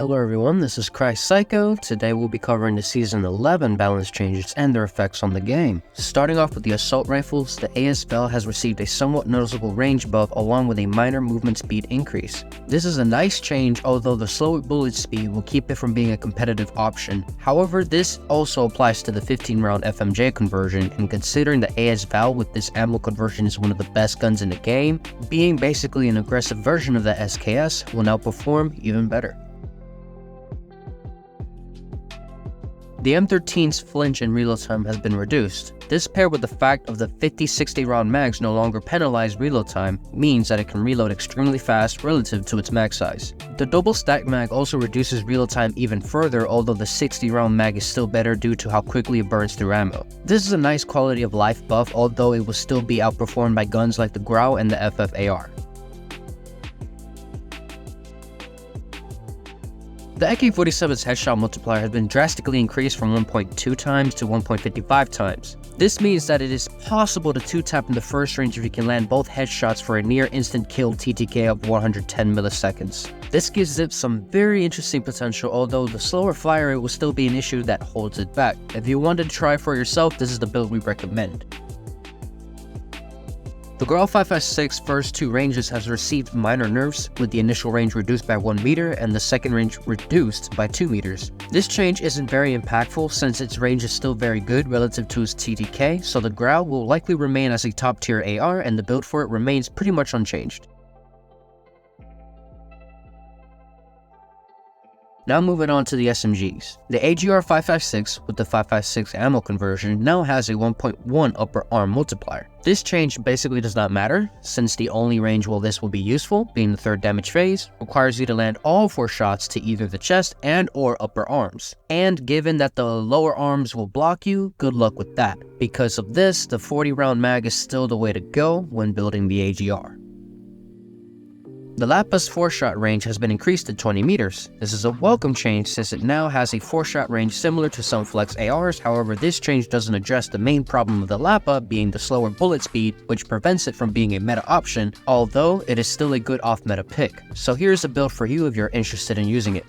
Hello everyone, this is Christ Psycho. Today we'll be covering the Season 11 balance changes and their effects on the game. Starting off with the assault rifles, the AS-Val has received a somewhat noticeable range buff along with a minor movement speed increase. This is a nice change, although the slower bullet speed will keep it from being a competitive option. However, this also applies to the 15-round FMJ conversion, and considering the AS-Val with this ammo conversion is one of the best guns in the game, being basically an aggressive version of the SKS will now perform even better. The M13's flinch and reload time has been reduced. This paired with the fact of the 50-60 round mags no longer penalize reload time means that it can reload extremely fast relative to its mag size. The double stack mag also reduces reload time even further, although the 60 round mag is still better due to how quickly it burns through ammo. This is a nice quality of life buff, although it will still be outperformed by guns like the Grau and the FFAR. The AK-47's headshot multiplier has been drastically increased from 1.2 times to 1.55 times. This means that it is possible to 2-tap in the first range if you can land both headshots for a near instant kill TTK of 110 milliseconds. This gives it some very interesting potential, although the slower fire rate will still be an issue that holds it back. If you wanted to try for yourself, this is the build we recommend. The Grau 5.56 first two ranges has received minor nerfs, with the initial range reduced by 1 meter and the second range reduced by 2 meters. This change isn't very impactful since its range is still very good relative to its TTK, so the Grau will likely remain as a top tier AR and the build for it remains pretty much unchanged. Now moving on to the SMGs. The AGR 5.56 with the 5.56 ammo conversion now has a 1.1 upper arm multiplier. This change basically does not matter, since the only range where this will be useful, being the third damage phase, requires you to land all 4 shots to either the chest and or upper arms. And given that the lower arms will block you, good luck with that. Because of this, the 40 round mag is still the way to go when building the AGR. The LAPA's 4-shot range has been increased to 20 meters. This is a welcome change since it now has a 4-shot range similar to some flex ARs, however this change doesn't address the main problem of the LAPA being the slower bullet speed, which prevents it from being a meta option, although it is still a good off-meta pick. So here's a build for you if you're interested in using it.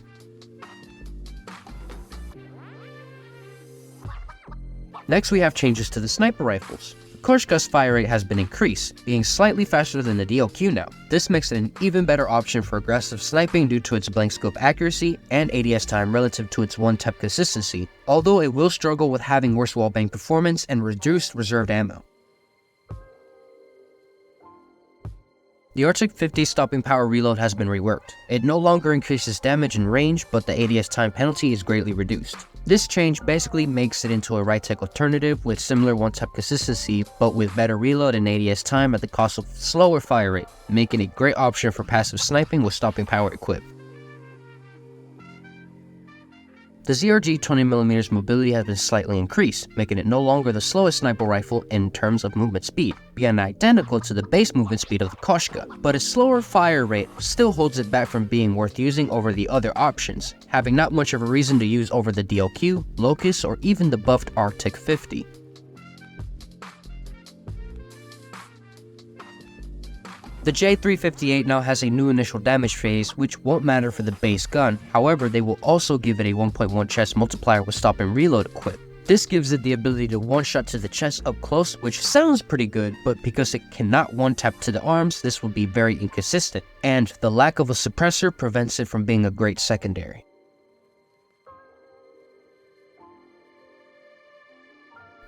Next we have changes to the sniper rifles. Koshka's fire rate has been increased, being slightly faster than the DLQ now. This makes it an even better option for aggressive sniping due to its blank scope accuracy and ADS time relative to its one-tap consistency, although it will struggle with having worse wallbang performance and reduced reserved ammo. The Arctic 50 stopping power reload has been reworked. It no longer increases damage and range, but the ADS time penalty is greatly reduced. This change basically makes it into a right-click alternative with similar one-tap consistency, but with better reload and ADS time at the cost of slower fire rate, making it a great option for passive sniping with stopping power equipped. The ZRG 20mm mobility has been slightly increased, making it no longer the slowest sniper rifle in terms of movement speed, being identical to the base movement speed of the Koshka, but its slower fire rate still holds it back from being worth using over the other options, having not much of a reason to use over the DLQ, Locust, or even the buffed Arctic 50. The J358 now has a new initial damage phase, which won't matter for the base gun, however they will also give it a 1.1 chest multiplier with stop and reload equipped. This gives it the ability to one-shot to the chest up close, which sounds pretty good, but because it cannot one-tap to the arms, this will be very inconsistent, and the lack of a suppressor prevents it from being a great secondary.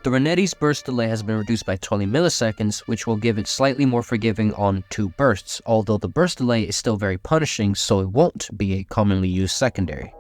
The Renetti's burst delay has been reduced by 20 milliseconds, which will give it slightly more forgiving on 2 bursts, although the burst delay is still very punishing, so it won't be a commonly used secondary.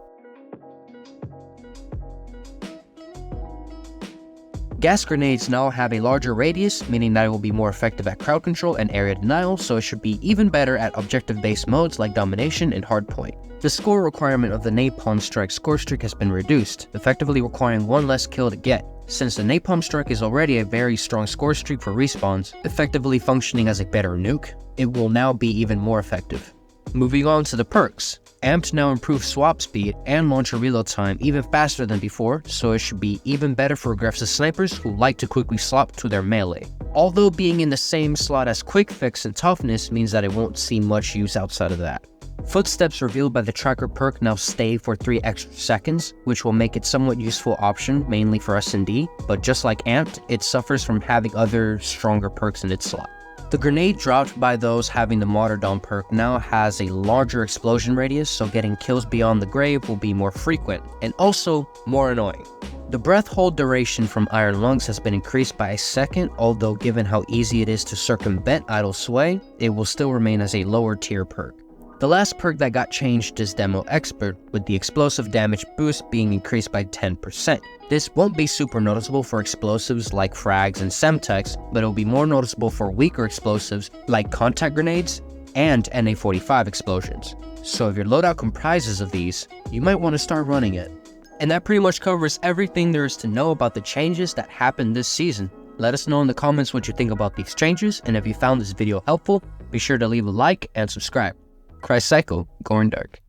Gas grenades now have a larger radius, meaning that it will be more effective at crowd control and area denial, so it should be even better at objective-based modes like domination and hardpoint. The score requirement of the Napalm strike score streak has been reduced, effectively requiring 1 less kill to get. Since the Napalm strike is already a very strong score streak for respawns, effectively functioning as a better nuke, it will now be even more effective. Moving on to the perks. Amped now improves swap speed and launcher reload time even faster than before, so it should be even better for aggressive snipers who like to quickly swap to their melee. Although being in the same slot as quick fix and toughness means that it won't see much use outside of that. Footsteps revealed by the tracker perk now stay for 3 extra seconds, which will make it somewhat useful option mainly for S&D, but just like Amped, it suffers from having other stronger perks in its slot. The grenade dropped by those having the Martyrdom perk now has a larger explosion radius, so getting kills beyond the grave will be more frequent, and also more annoying. The breath hold duration from Iron Lungs has been increased by a second, although given how easy it is to circumvent idle sway, it will still remain as a lower tier perk. The last perk that got changed is Demo Expert, with the explosive damage boost being increased by 10%. This won't be super noticeable for explosives like frags and semtex, but it will be more noticeable for weaker explosives like contact grenades and NA-45 explosions. So if your loadout comprises of these, you might want to start running it. And that pretty much covers everything there is to know about the changes that happened this season. Let us know in the comments what you think about these changes, and if you found this video helpful, be sure to leave a like and subscribe. Christ Psycho, going dark.